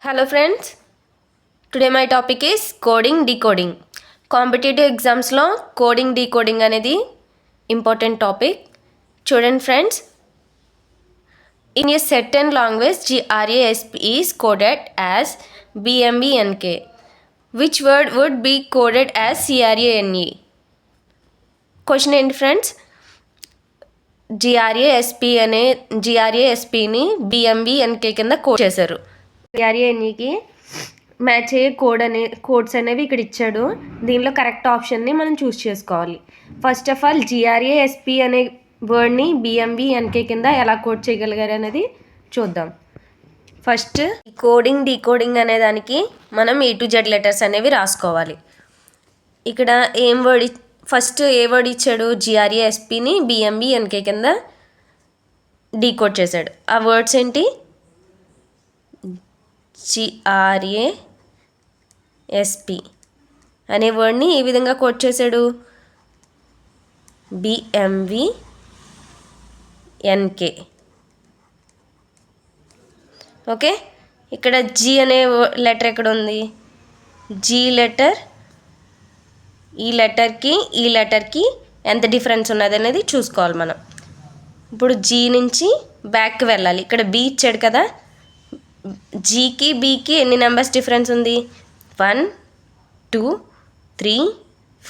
Hello friends, today my topic is coding decoding. Competitive ఎగ్జామ్స్లో coding decoding అనేది important topic. చూడండి friends, in a certain language GRASP is coded as BMBNK. Which word would be coded as CRANE? Question ఏంటి friends, GRASPని BMBNK కింద code చేశారు. CRANEకి match అయ్యే codes అనేవి ఇక్కడ ఇచ్చాడు. దీనిలో కరెక్ట్ ఆప్షన్ని మనం చూస్ చేసుకోవాలి. ఫస్ట్ ఆఫ్ ఆల్ GRASP అనే వర్డ్ని BMBNK కింద ఎలా కోడ్ చేయగలిగారు అనేది చూద్దాం. ఫస్ట్ కోడింగ్ డీకోడింగ్ అనే దానికి మనం A to Z లెటర్స్ అనేవి రాసుకోవాలి. ఇక్కడ ఫస్ట్ ఏ వర్డ్ ఇచ్చాడు, GRASPని BMBNK కింద డీకోడ్ చేశాడు. ఆ వర్డ్స్ ఏంటి, GRASP అనే వర్డ్ని ఈ విధంగా కోడ్ చేశాడు, BMBNK. ఓకే, ఇక్కడ G అనే లెటర్ ఎక్కడ ఉంది, G లెటర్ ఈ లెటర్కి ఎంత డిఫరెన్స్ ఉన్నది అనేది చూసుకోవాలి మనం. ఇప్పుడు G నుంచి బ్యాక్కి వెళ్ళాలి. ఇక్కడ B ఇచ్చాడు కదా, Gకి Bకి ఎన్ని నెంబర్స్ డిఫరెన్స్ ఉంది, 1 2 3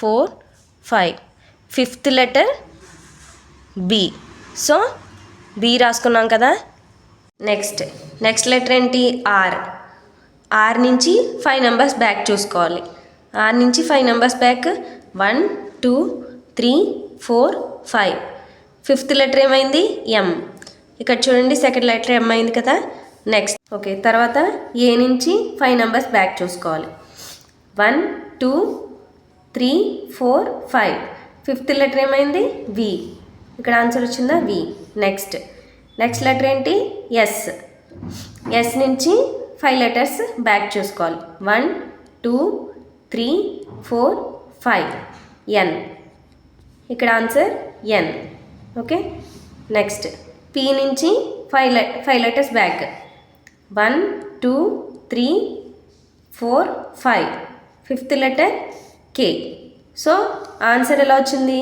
4 5. Fifth letter B, so B రాసుకున్నాం కదా. నెక్స్ట్ లెటర్ ఏంటి, R నుంచి 5 నెంబర్స్ బ్యాక్ చూసుకోవాలి. R నుంచి 5 నెంబర్స్ బ్యాక్ 1 2 3 4 5. ఫిఫ్త్ లెటర్ ఏమైంది, M. ఇక్కడ చూడండి సెకండ్ లెటర్ M అయింది కదా. నెక్స్ట్ ఓకే, తర్వాత A నుంచి 5 నెంబర్స్ బ్యాక్ చూసుకోవాలి, 1 2 3 4 5. ఫిఫ్త్ లెటర్ ఏమైంది, V. ఇక్కడ ఆన్సర్ వచ్చిందా, V. నెక్స్ట్ లెటర్ ఏంటి, S నుంచి 5 లెటర్స్ బ్యాక్ చూసుకోవాలి, 1 2 3 4 5. N. ఇక్కడ answer N. Okay, next P నుంచి 5 letters back, 1 2 3 4 5. Fifth letter K. So answer ఎలా వచ్చింది,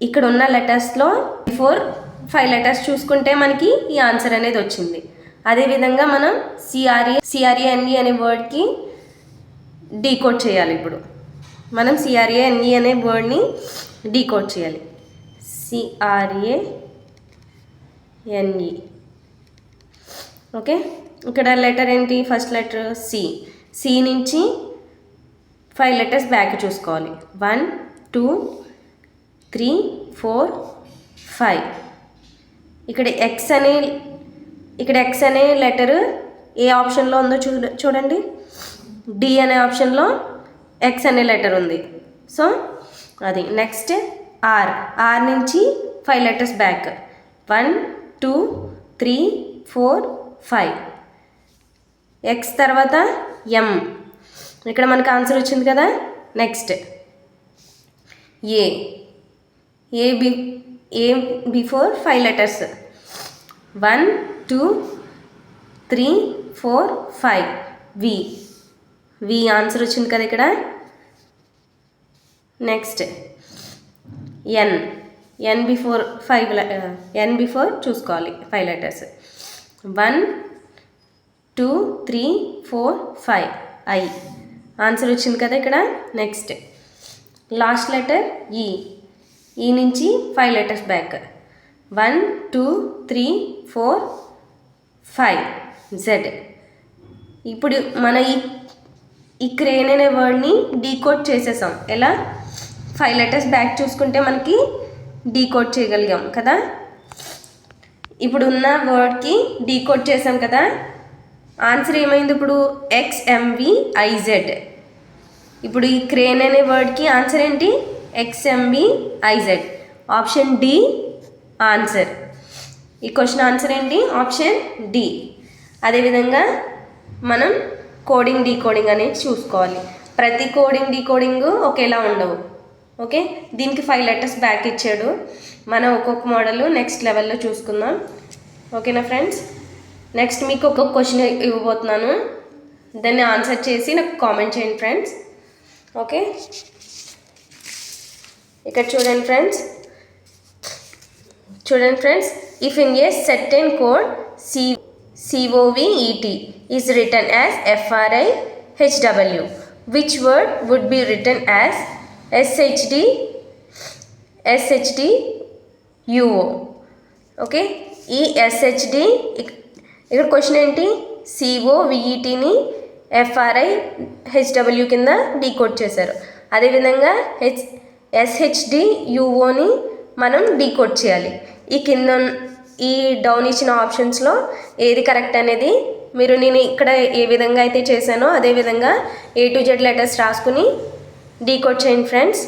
ఇక్కడ ఉన్న లెటర్స్లో బిఫోర్ 5 లెటర్స్ చూసుకుంటే మనకి ఈ ఆన్సర్ అనేది వచ్చింది. అదేవిధంగా మనం CRANE అనే వర్డ్కి డీకోడ్ చేయాలి. ఇప్పుడు మనం CRANE అనే వర్డ్ని డీకోడ్ చేయాలి. CRANE. ఓకే, ఇక్కడ లెటర్ ఏంటి, ఫస్ట్ లెటర్ C నుంచి 5 లెటర్స్ బ్యాక్ చూసుకోవాలి, 1 2 3 4 5. ఇక్కడ X అనే లెటర్ ఏ ఆప్షన్లో ఉందో చూడండి, D అనే ఆప్షన్లో X అనే లెటర్ ఉంది. సో అది. నెక్స్ట్ R నుంచి 5 లెటర్స్ బ్యాక్, 1 2 3 4 5. X తర్వాత M. ఇక్కడ మనకు ఆన్సర్ వచ్చింది కదా. Next A before 5 letters, 1 2 3 4 5. V answer వచ్చింది కదా ఇక్కడ. నెక్స్ట్ N బిఫోర్ చూసుకోవాలి 5 లెటర్స్, 1 2 3 4 5. I ఆన్సర్ వచ్చింది కదా ఇక్కడ. నెక్స్ట్ లాస్ట్ లెటర్ E నుంచి 5 లెటర్స్ బ్యాక్, 1 2 3 4 5. Z. ఇప్పుడు మన ఈ క్రేన్ అనే వర్డ్ని డీకోడ్ చేసేసాం. ఎలా, 5 లెటర్స్ బ్యాక్ చూసుకుంటే మనకి డీకోడ్ చేయగలిగాం కదా. ఇప్పుడు ఉన్న వర్డ్కి డీకోడ్ చేసాం కదా. ఆన్సర్ ఏమైంది ఇప్పుడు, XMVIZ. ఇప్పుడు ఈ క్రేన్ అనే వర్డ్కి ఆన్సర్ ఏంటి, XMVIZ. Option D answer. ఈ క్వశ్చన్ ఆన్సర్ ఏంటి, ఆప్షన్ D. అదేవిధంగా మనం కోడింగ్ డీకోడింగ్ అనేది చూసుకోవాలి. ప్రతి కోడింగ్ డీకోడింగ్ ఒకేలా ఉండవు. ఓకే, దీనికి 5 లెటర్స్ బ్యాక్ ఇచ్చాడు. మనం ఒక్కొక్క మోడల్ నెక్స్ట్ లెవెల్లో చూసుకుందాం. ఓకేనా ఫ్రెండ్స్. నెక్స్ట్ మీకు ఒక క్వశ్చన్ ఇవ్వబోతున్నాను. దాన్ని ఆన్సర్ చేసి నాకు కామెంట్ చేయండి ఫ్రెండ్స్. ఓకే, ఇక్కడ చూడండి friends, if in a certain code COVET is written as FRIHW, which word would be written as SHDUO? Okay, ఈ SHD ఇక్కడ క్వశ్చన్ ఏంటి, COVETని FRIHW కింద డీకోడ్ చేశారు. అదేవిధంగా SHDUOని మనం డీకోడ్ చేయాలి. ఈ డౌన్ ఇచ్చిన ఆప్షన్స్లో ఏది కరెక్ట్ అనేది నేను ఇక్కడ ఏ విధంగా అయితే చేశానో అదే విధంగా A to Z లెటర్స్ రాసుకుని డీకోడ్ చేయండి ఫ్రెండ్స్.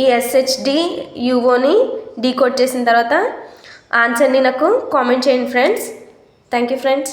ఈ SHDUOని డీకోడ్ చేసిన తర్వాత ఆన్సర్ని నాకు కామెంట్ చేయండి ఫ్రెండ్స్. Thank you friends.